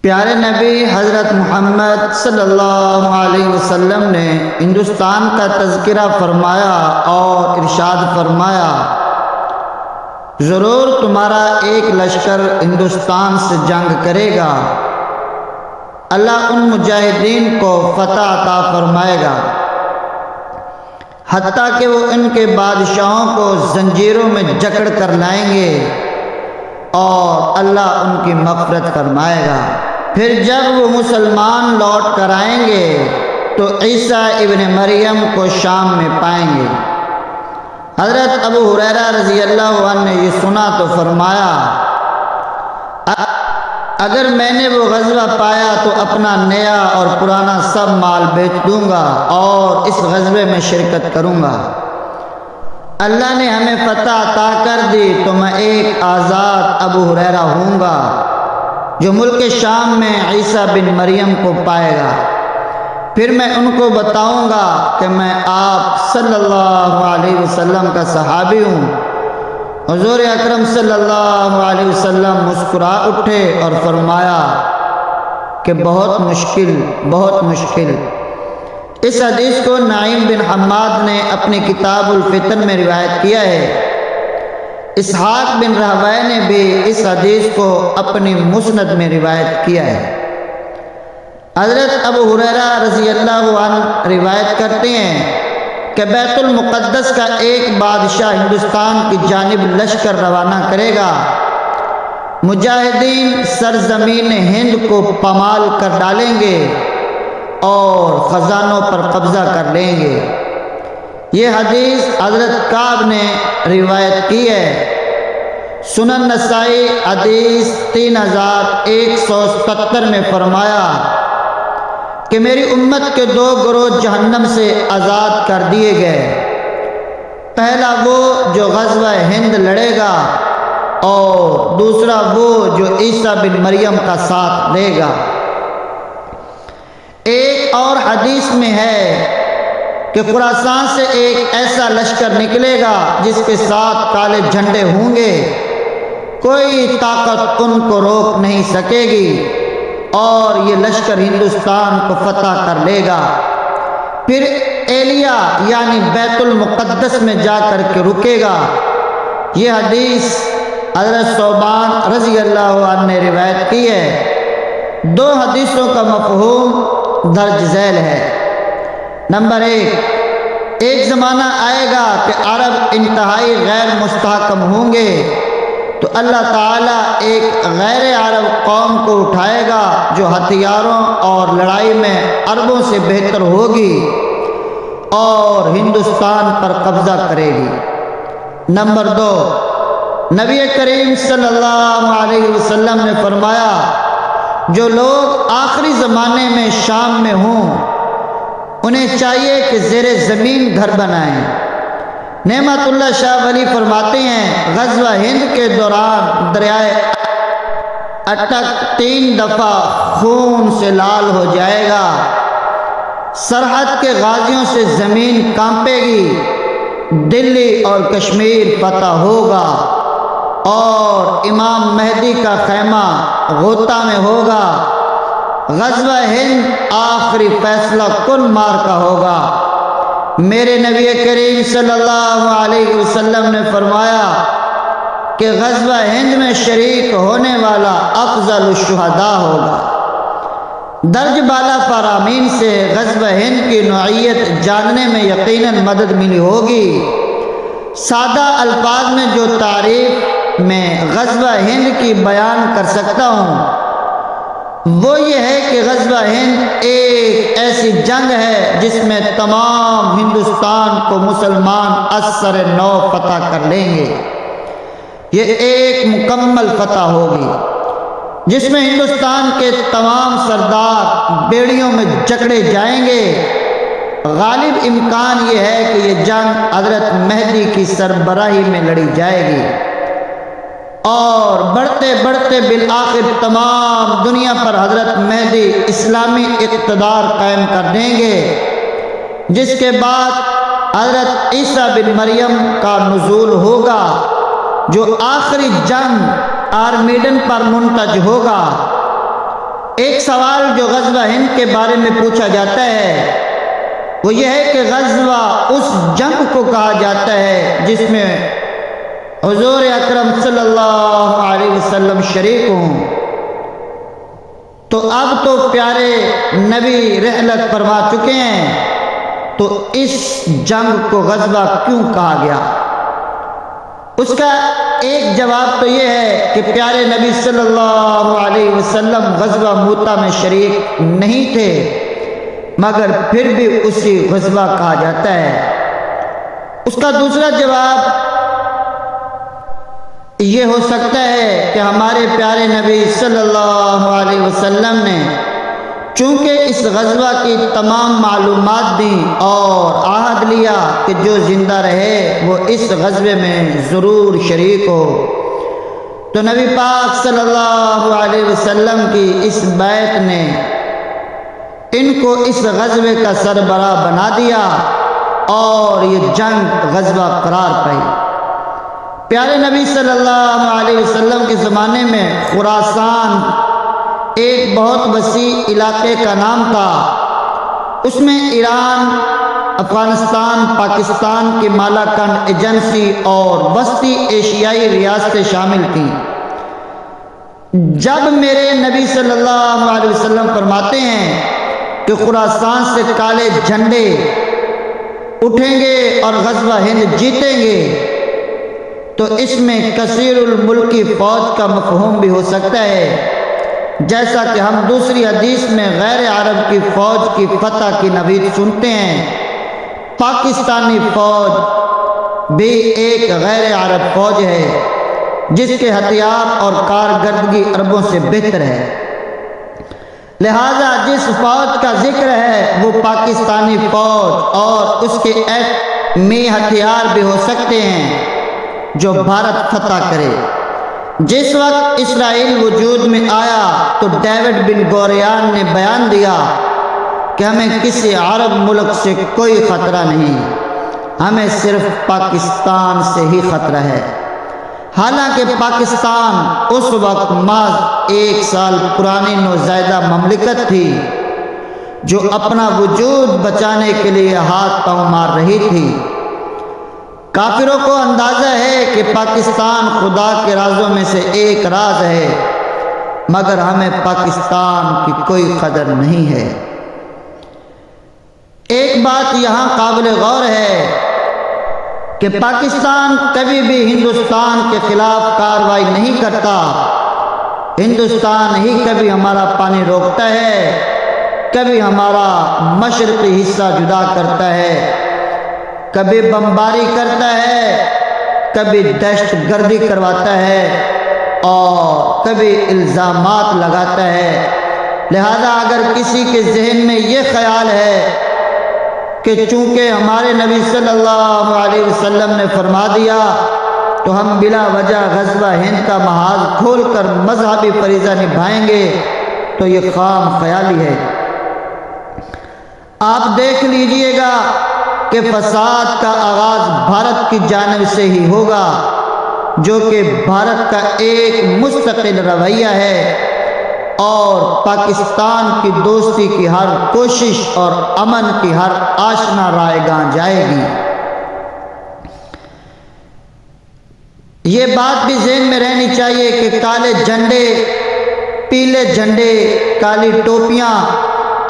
پیارے نبی حضرت محمد صلی اللہ علیہ وسلم نے ہندوستان کا تذکرہ فرمایا اور ارشاد فرمایا، ضرور تمہارا ایک لشکر ہندوستان سے جنگ کرے گا، اللہ ان مجاہدین کو فتح عطا فرمائے گا، حتیٰ کہ وہ ان کے بادشاہوں کو زنجیروں میں جکڑ کر لائیں گے اور اللہ ان کی مغفرت فرمائے گا۔ پھر جب وہ مسلمان لوٹ کر آئیں گے تو عیسیٰ ابن مریم کو شام میں پائیں گے۔ حضرت ابو ہریرہ رضی اللہ عنہ نے یہ سنا تو فرمایا، اگر میں نے وہ غزوہ پایا تو اپنا نیا اور پرانا سب مال بیچ دوں گا اور اس غزوے میں شرکت کروں گا۔ اللہ نے ہمیں فتح عطا کر دی تو میں ایک آزاد ابو ہریرہ ہوں گا جو ملک شام میں عیسیٰ بن مریم کو پائے گا۔ پھر میں ان کو بتاؤں گا کہ میں آپ صلی اللہ علیہ وسلم کا صحابی ہوں۔ حضور اکرم صلی اللہ علیہ وسلم مسکرا اٹھے اور فرمایا کہ بہت مشکل۔ اس حدیث کو نعیم بن حماد نے اپنی کتاب الفتن میں روایت کیا ہے۔ اسحاق بن راہویہ نے بھی اس حدیث کو اپنی مسند میں روایت کیا ہے۔ حضرت ابو ہریرہ رضی اللہ عنہ روایت کرتے ہیں کہ بیت المقدس کا ایک بادشاہ ہندوستان کی جانب لشکر روانہ کرے گا، مجاہدین سرزمین ہند کو پامال کر ڈالیں گے اور خزانوں پر قبضہ کر لیں گے۔ یہ حدیث حضرت کعب نے روایت کی ہے۔ سنن نسائی حدیث 3177 میں فرمایا کہ میری امت کے 2 گروہ جہنم سے آزاد کر دیے گئے، پہلا وہ جو غزوہ ہند لڑے گا اور دوسرا وہ جو عیسیٰ بن مریم کا ساتھ دے گا۔ ایک اور حدیث میں ہے کہ خراسان سے ایک ایسا لشکر نکلے گا جس کے ساتھ کالے جھنڈے ہوں گے، کوئی طاقت ان کو روک نہیں سکے گی اور یہ لشکر ہندوستان کو فتح کر لے گا۔ پھر ایلیا یعنی بیت المقدس میں جا کر کے رکے گا۔ یہ حدیث حضرت ثوبان رضی اللہ عنہ نے روایت کی ہے۔ 2 حدیثوں کا مفہوم درج ذیل ہے۔ نمبر 1، ایک زمانہ آئے گا کہ عرب انتہائی غیر مستحکم ہوں گے تو اللہ تعالیٰ ایک غیر عرب قوم کو اٹھائے گا جو ہتھیاروں اور لڑائی میں عربوں سے بہتر ہوگی اور ہندوستان پر قبضہ کرے گی۔ نمبر 2، نبی کریم صلی اللہ علیہ وسلم نے فرمایا، جو لوگ آخری زمانے میں شام میں ہوں انہیں چاہیے کہ زیر زمین گھر بنائیں۔ نعمت اللہ شاہ ولی فرماتے ہیں، غزوہ ہند کے دوران دریائے اٹک 3 دفعہ خون سے لال ہو جائے گا، سرحد کے غازیوں سے زمین کانپے گی، دلی اور کشمیر فتح ہوگا اور امام مہدی کا خیمہ غوطہ میں ہوگا۔ غزوہ ہند آخری فیصلہ کن مارکا ہوگا۔ میرے نبی کریم صلی اللہ علیہ وسلم نے فرمایا کہ غزوہ ہند میں شریک ہونے والا افضل الشہداء ہوگا۔ درج بالا فرامین سے غزوہ ہند کی نوعیت جاننے میں یقیناً مدد ملی ہوگی۔ سادہ الفاظ میں جو تعریف میں غزوہ ہند کی بیان کر سکتا ہوں وہ یہ ہے کہ غزوہ ہند ایک ایسی جنگ ہے جس میں تمام ہندوستان کو مسلمان اثر نو فتح کر لیں گے۔ یہ ایک مکمل فتح ہوگی جس میں ہندوستان کے تمام سردار بیڑیوں میں جکڑے جائیں گے۔ غالب امکان یہ ہے کہ یہ جنگ حضرت مہدی کی سربراہی میں لڑی جائے گی اور بڑھتے بڑھتے بالآخر تمام دنیا پر حضرت مہدی اسلامی اقتدار قائم کر دیں گے، جس کے بعد حضرت عیسیٰ بن مریم کا نزول ہوگا جو آخری جنگ آرمیڈن پر منتج ہوگا ایک سوال جو غزوہ ہند کے بارے میں پوچھا جاتا ہے وہ یہ ہے کہ غزوہ اس جنگ کو کہا جاتا ہے جس میں حضور اکرم صلی اللہ علیہ وسلم شریک ہوں، تو اب تو پیارے نبی رحلت فرما چکے ہیں، تو اس جنگ کو غزوہ کیوں کہا گیا؟ اس کا ایک جواب تو یہ ہے کہ پیارے نبی صلی اللہ علیہ وسلم غزوہ موتا میں شریک نہیں تھے، مگر پھر بھی اسی غزوہ کہا جاتا ہے۔ اس کا دوسرا جواب یہ ہو سکتا ہے کہ ہمارے پیارے نبی صلی اللہ علیہ وسلم نے چونکہ اس غزوہ کی تمام معلومات دیں اور عہد لیا کہ جو زندہ رہے وہ اس غزوے میں ضرور شریک ہو، تو نبی پاک صلی اللہ علیہ وسلم کی اس بیعت نے ان کو اس غزوے کا سربراہ بنا دیا اور یہ جنگ غزوہ قرار پائی۔ پیارے نبی صلی اللہ علیہ وسلم کے زمانے میں خراسان ایک بہت وسیع علاقے کا نام تھا۔ اس میں ایران، افغانستان، پاکستان کی مالاکنڈ ایجنسی اور وسطی ایشیائی ریاستیں شامل تھیں۔ جب میرے نبی صلی اللہ علیہ وسلم فرماتے ہیں کہ خراسان سے کالے جھنڈے اٹھیں گے اور غزوہ ہند جیتیں گے، تو اس میں کثیر الملکی فوج کا مفہوم بھی ہو سکتا ہے، جیسا کہ ہم دوسری حدیث میں غیر عرب کی فوج کی فتح کی نوید سنتے ہیں۔ پاکستانی فوج بھی ایک غیر عرب فوج ہے جس کے ہتھیار اور کارکردگی عربوں سے بہتر ہے، لہذا جس فوج کا ذکر ہے وہ پاکستانی فوج اور اس کے ایٹمی ہتھیار بھی ہو سکتے ہیں جو بھارت فتح کرے۔ جس وقت اسرائیل وجود میں آیا تو ڈیوڈ بن گوریان نے بیان دیا کہ ہمیں کسی عرب ملک سے کوئی خطرہ نہیں، ہمیں صرف پاکستان سے ہی خطرہ ہے۔ حالانکہ پاکستان اس وقت محض 1 سال پرانی نوزائیدہ مملکت تھی جو اپنا وجود بچانے کے لیے ہاتھ پاؤں مار رہی تھی۔ کافروں کو اندازہ ہے کہ پاکستان خدا کے رازوں میں سے ایک راز ہے، مگر ہمیں پاکستان کی کوئی قدر نہیں ہے۔ ایک بات یہاں قابل غور ہے کہ پاکستان کبھی بھی ہندوستان کے خلاف کارروائی نہیں کرتا، ہندوستان ہی کبھی ہمارا پانی روکتا ہے، کبھی ہمارا مشرقی حصہ جدا کرتا ہے، کبھی بمباری کرتا ہے، کبھی دہشت گردی کرواتا ہے اور کبھی الزامات لگاتا ہے۔ لہذا اگر کسی کے ذہن میں یہ خیال ہے کہ چونکہ ہمارے نبی صلی اللہ علیہ وسلم نے فرما دیا تو ہم بلا وجہ غزوہ ہند کا محاذ کھول کر مذہبی فریضہ نبھائیں گے، تو یہ خام خیالی ہے۔ آپ دیکھ لیجئے گا کہ فساد کا آغاز بھارت کی جانب سے ہی ہوگا، جو کہ بھارت کا ایک مستقل رویہ ہے، اور پاکستان کی دوستی کی ہر کوشش اور امن کی ہر آشنا رائے گاں جائے گی۔ یہ بات بھی ذہن میں رہنی چاہیے کہ کالے جھنڈے، پیلے جھنڈے، کالی ٹوپیاں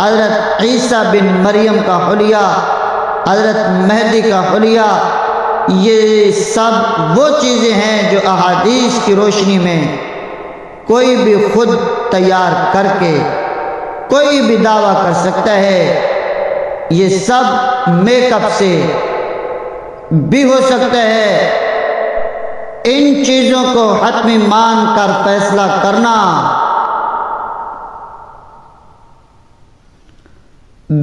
حضرت عیسیٰ بن مریم کا حلیہ، حضرت مہدی کا حلیہ، یہ سب وہ چیزیں ہیں جو احادیث کی روشنی میں کوئی بھی خود تیار کر کے کوئی بھی دعویٰ کر سکتا ہے۔ یہ سب میک اپ سے بھی ہو سکتا ہے۔ ان چیزوں کو حتمی مان کر فیصلہ کرنا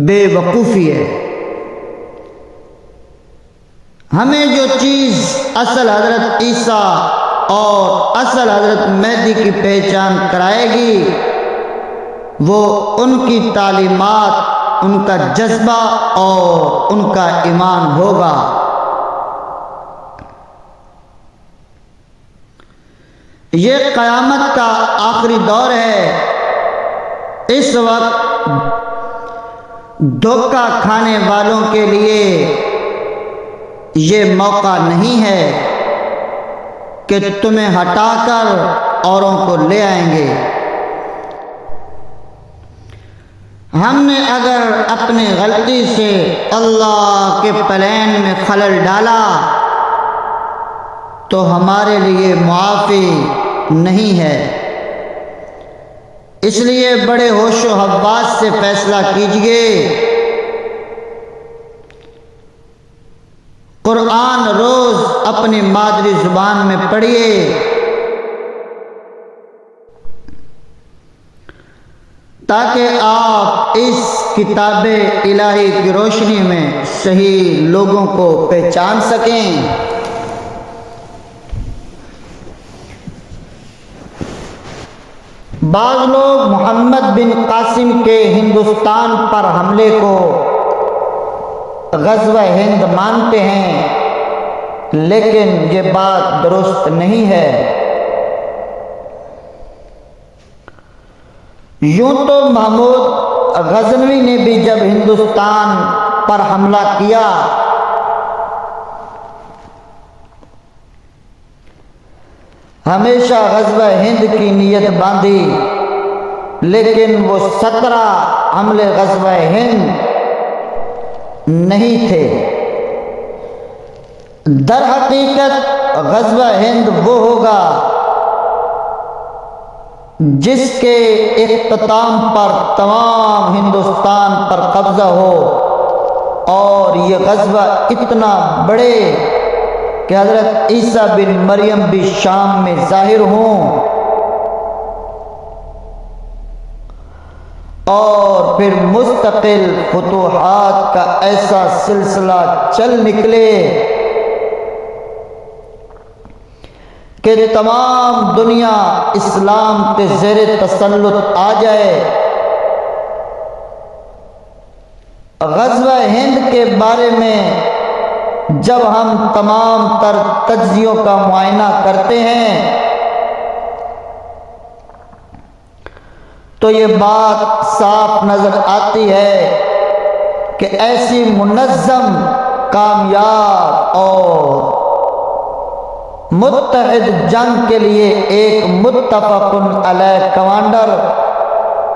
بے وقوفی ہے۔ ہمیں جو چیز اصل حضرت عیسیٰ اور اصل حضرت مہدی کی پہچان کرائے گی وہ ان کی تعلیمات، ان کا جذبہ اور ان کا ایمان ہوگا۔ یہ قیامت کا آخری دور ہے، اس وقت دھوکہ کھانے والوں کے لیے یہ موقع نہیں ہے کہ تمہیں ہٹا کر اوروں کو لے آئیں گے۔ ہم نے اگر اپنی غلطی سے اللہ کے پلان میں خلل ڈالا تو ہمارے لیے معافی نہیں ہے، اس لیے بڑے ہوش و حواس سے فیصلہ کیجئے۔ قرآن روز اپنی مادری زبان میں پڑھیے، تاکہ آپ اس کتاب الہی کی روشنی میں صحیح لوگوں کو پہچان سکیں۔ بعض لوگ محمد بن قاسم کے ہندوستان پر حملے کو غزوہ ہند مانتے ہیں، لیکن یہ بات درست نہیں ہے۔ یوں تو محمود غزنوی نے بھی جب ہندوستان پر حملہ کیا ہمیشہ غزوہ ہند کی نیت باندھی، لیکن وہ 17 حملے غزوہ ہند نہیں تھے۔ در حقیقت غزوہ ہند وہ ہوگا جس کے اختتام پر تمام ہندوستان پر قبضہ ہو، اور یہ غزوہ اتنا بڑے کہ حضرت عیسیٰ بن مریم بھی شام میں ظاہر ہوں، اور پھر مستقل فتوحات کا ایسا سلسلہ چل نکلے کہ تمام دنیا اسلام کے زیر تسلط آ جائے۔ غزوہ ہند کے بارے میں جب ہم تمام تر تجزیوں کا معائنہ کرتے ہیں تو یہ بات صاف نظر آتی ہے کہ ایسی منظم، کامیاب اور متحد جنگ کے لیے ایک متفق علیہ کمانڈر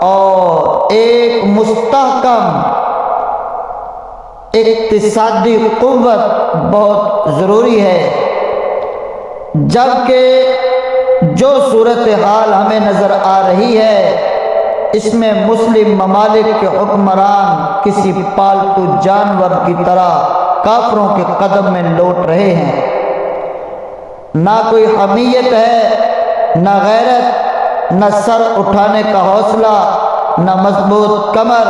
اور ایک مستحکم اقتصادی قوت بہت ضروری ہے، جبکہ جو صورتحال ہمیں نظر آ رہی ہے اس میں مسلم ممالک کے حکمران کسی پالتو جانور کی طرح کافروں کے قدم میں لوٹ رہے ہیں۔ نہ کوئی حمیت ہے، نہ غیرت، نہ سر اٹھانے کا حوصلہ، نہ مضبوط کمر،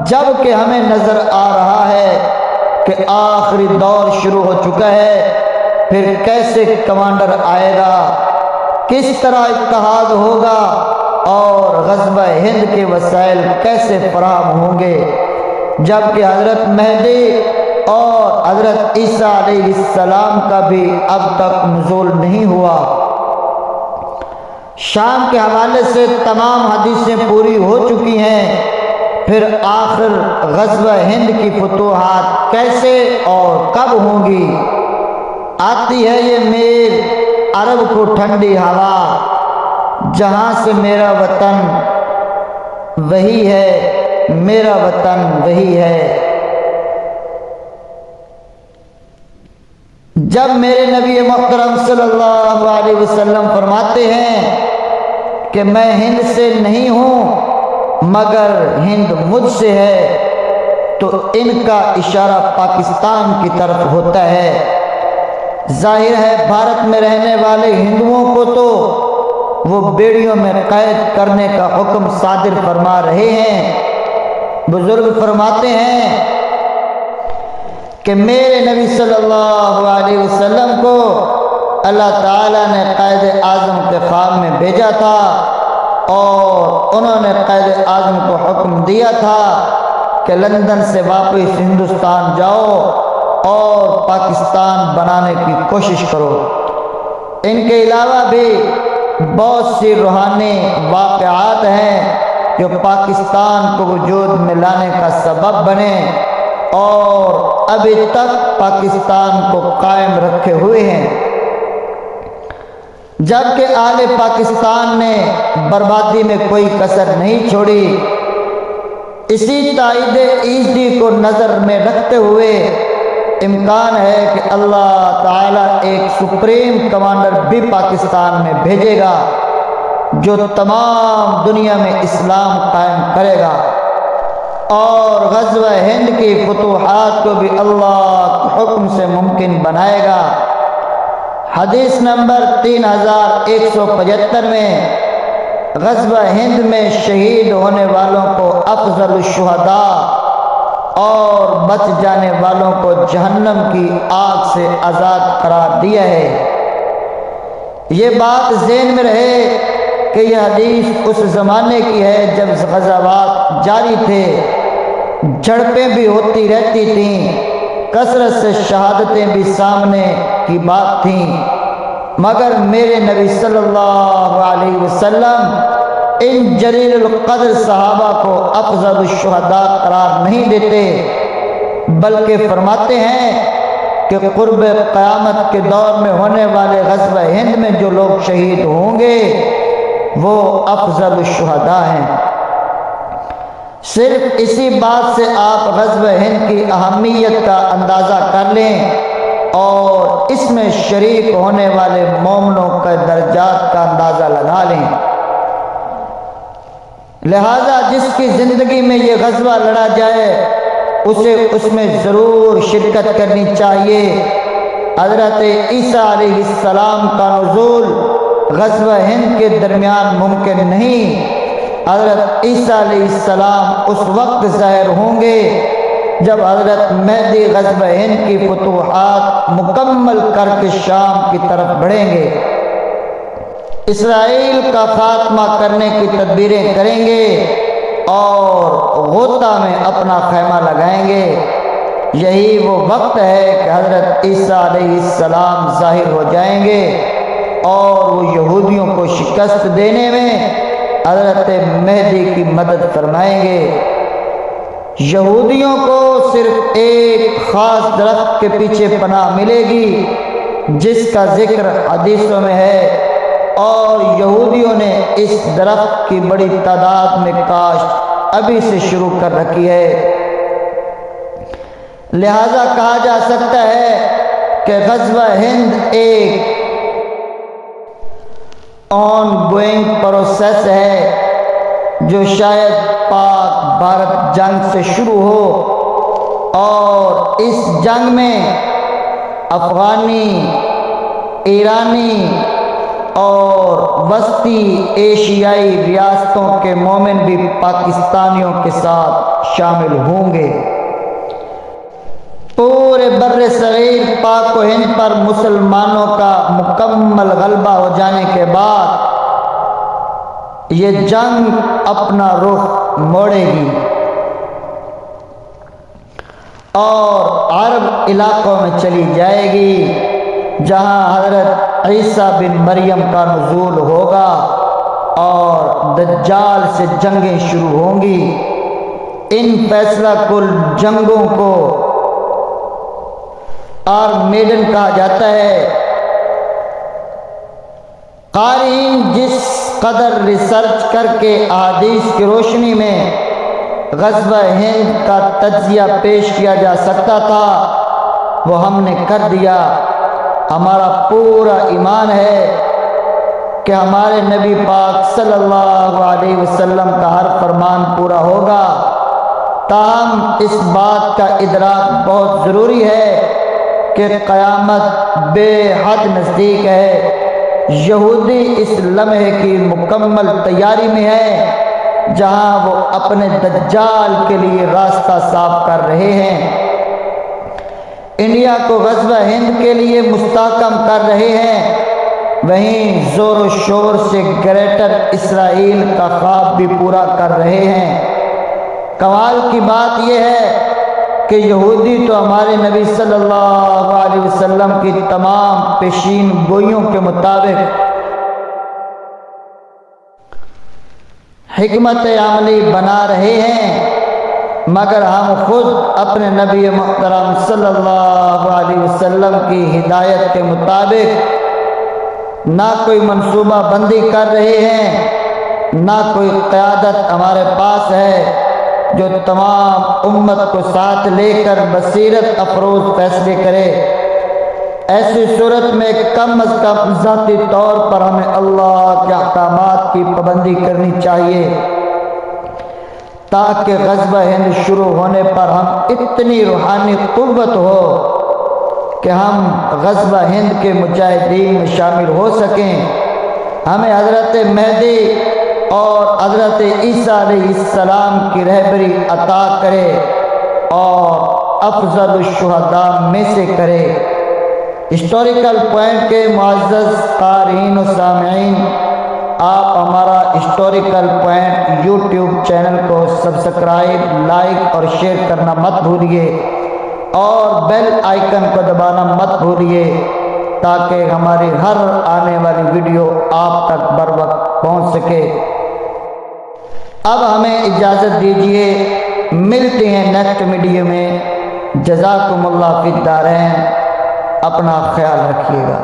جبکہ ہمیں نظر آ رہا ہے کہ آخری دور شروع ہو چکا ہے۔ پھر کیسے کمانڈر آئے گا، کس طرح اتحاد ہوگا، اور غزوہ ہند کے وسائل کیسے فراہم ہوں گے، جبکہ حضرت مہدی اور حضرت عیسیٰ علیہ السلام کا بھی اب تک نزول نہیں ہوا۔ شام کے حوالے سے تمام حدیثیں پوری ہو چکی ہیں، پھر آخر غزوہ ہند کی فتوحات کیسے اور کب ہوں گی؟ آتی ہے یہ میل عرب کو ٹھنڈی ہوا، جہاں سے میرا وطن وہی ہے، میرا وطن وہی ہے۔ جب میرے نبی محترم صلی اللہ علیہ وسلم فرماتے ہیں کہ میں ہند سے نہیں ہوں مگر ہند مجھ سے ہے، تو ان کا اشارہ پاکستان کی طرف ہوتا ہے۔ ظاہر ہے بھارت میں رہنے والے ہندوؤں کو تو وہ بیڑیوں میں قید کرنے کا حکم صادر فرما رہے ہیں۔ بزرگ فرماتے ہیں کہ میرے نبی صلی اللہ علیہ وسلم کو اللہ تعالیٰ نے قائد اعظم کے خواب میں بھیجا تھا، اور انہوں نے قائد اعظم کو حکم دیا تھا کہ لندن سے واپس ہندوستان جاؤ اور پاکستان بنانے کی کوشش کرو۔ ان کے علاوہ بھی بہت سی روحانی واقعات ہیں جو پاکستان کو وجود میں لانے کا سبب بنے اور ابھی تک پاکستان کو قائم رکھے ہوئے ہیں، جبکہ اہل پاکستان نے بربادی میں کوئی کسر نہیں چھوڑی۔ اسی تائید ایزدی کو نظر میں رکھتے ہوئے امکان ہے کہ اللہ تعالیٰ ایک سپریم کمانڈر بھی پاکستان میں بھیجے گا جو تمام دنیا میں اسلام قائم کرے گا، اور غزوہ ہند کی فتوحات کو بھی اللہ کے حکم سے ممکن بنائے گا۔ حدیث نمبر 3175 میں غزوہ ہند میں شہید ہونے والوں کو افضل الشہداء اور بچ جانے والوں کو جہنم کی آگ سے آزاد قرار دیا ہے۔ یہ بات ذہن میں رہے کہ یہ حدیث اس زمانے کی ہے جب غزوات جاری تھے، جھڑپیں بھی ہوتی رہتی تھیں، کثرت سے شہادتیں بھی سامنے کی بات تھیں، مگر میرے نبی صلی اللہ علیہ وسلم ان جلیل القدر صحابہ کو افضل الشہداء قرار نہیں دیتے، بلکہ فرماتے ہیں کہ قرب قیامت کے دور میں ہونے والے غزوہ ہند میں جو لوگ شہید ہوں گے وہ افضل الشہداء ہیں۔ صرف اسی بات سے آپ غزوہ ہند کی اہمیت کا اندازہ کر لیں اور اس میں شریک ہونے والے مومنوں کے درجات کا اندازہ لگا لیں۔ لہذا جس کی زندگی میں یہ غزوہ لڑا جائے اسے اس میں ضرور شرکت کرنی چاہیے۔ حضرت عیسیٰ علیہ السلام کا نزول غزوہ ہند کے درمیان ممکن نہیں۔ حضرت عیسیٰ علیہ السلام اس وقت ظاہر ہوں گے جب حضرت مہدی غزوہ ہند کی فتوحات مکمل کر کے شام کی طرف بڑھیں گے، اسرائیل کا خاتمہ کرنے کی تدبیریں کریں گے اور غوطہ میں اپنا خیمہ لگائیں گے۔ یہی وہ وقت ہے کہ حضرت عیسیٰ علیہ السلام ظاہر ہو جائیں گے اور وہ یہودیوں کو شکست دینے میں حضرت مہدی کی مدد فرمائیں گے۔ یہودیوں کو صرف ایک خاص درخت کے پیچھے پناہ ملے گی جس کا ذکر حدیثوں میں ہے، اور یہودیوں نے اس درخت کی بڑی تعداد میں کاشت ابھی سے شروع کر رکھی ہے۔ لہذا کہا جا سکتا ہے کہ غزوہ ہند ایک آن گوئنگ پروسیس ہے جو شاید پاک بھارت جنگ سے شروع ہو، اور اس جنگ میں افغانی، ایرانی اور وسطی ایشیائی ریاستوں کے مومن بھی پاکستانیوں کے ساتھ شامل ہوں گے۔ پورے بر صغیر پاک و ہند پر مسلمانوں کا مکمل غلبہ ہو جانے کے بعد یہ جنگ اپنا رخ موڑے گی اور عرب علاقوں میں چلی جائے گی جہاں حضرت عیسیٰ بن مریم کا نزول ہوگا اور دجال سے جنگیں شروع ہوں گی۔ ان فیصلہ کن جنگوں کو آرمیڈن کہا جاتا ہے۔ قارئین جس قدر ریسرچ کر کے احادیث کی روشنی میں غزوہ ہند کا تجزیہ پیش کیا جا سکتا تھا وہ ہم نے کر دیا۔ ہمارا پورا ایمان ہے کہ ہمارے نبی پاک صلی اللہ علیہ وسلم کا ہر فرمان پورا ہوگا، تاہم اس بات کا ادراک بہت ضروری ہے کہ قیامت بے حد نزدیک ہے۔ یہودی اس لمحے کی مکمل تیاری میں ہے جہاں وہ اپنے دجال کے لیے راستہ صاف کر رہے ہیں، انڈیا کو غزوہ ہند کے لیے مستحکم کر رہے ہیں، وہیں زور و شور سے گریٹر اسرائیل کا خواب بھی پورا کر رہے ہیں۔ کمال کی بات یہ ہے کہ یہودی تو ہمارے نبی صلی اللہ علیہ وسلم کی تمام پیشین گوئیوں کے مطابق حکمت عملی بنا رہے ہیں، مگر ہم خود اپنے نبی محترم صلی اللہ علیہ وسلم کی ہدایت کے مطابق نہ کوئی منصوبہ بندی کر رہے ہیں، نہ کوئی قیادت ہمارے پاس ہے جو تمام امت کو ساتھ لے کر بصیرت افروز فیصلے کرے۔ ایسی صورت میں کم از کم ذاتی طور پر ہمیں اللہ کے احکامات کی پابندی کرنی چاہیے، تاکہ غزوہ ہند شروع ہونے پر ہم اتنی روحانی قوت ہو کہ ہم غزوہ ہند کے مجاہدین میں شامل ہو سکیں۔ ہمیں حضرت مہدی اور حضرت عیسیٰ علیہ السلام کی رہبری عطا کرے اور افضل الشہداء میں سے کرے۔ ہسٹوریکل پوائنٹ کے معزز قارئین و سامعین، آپ ہمارا ہسٹوریکل پوائنٹ یوٹیوب چینل کو سبسکرائب، لائک اور شیئر کرنا مت بھولیے اور بیل آئیکن کو دبانا مت بھولیے تاکہ ہماری ہر آنے والی ویڈیو آپ تک بر وقت پہنچ سکے۔ اب ہمیں اجازت دیجیے، ملتے ہیں نیکسٹ ویڈیو میں۔ جزاکم اللہ فی الدارین، اپنا خیال رکھیے گا۔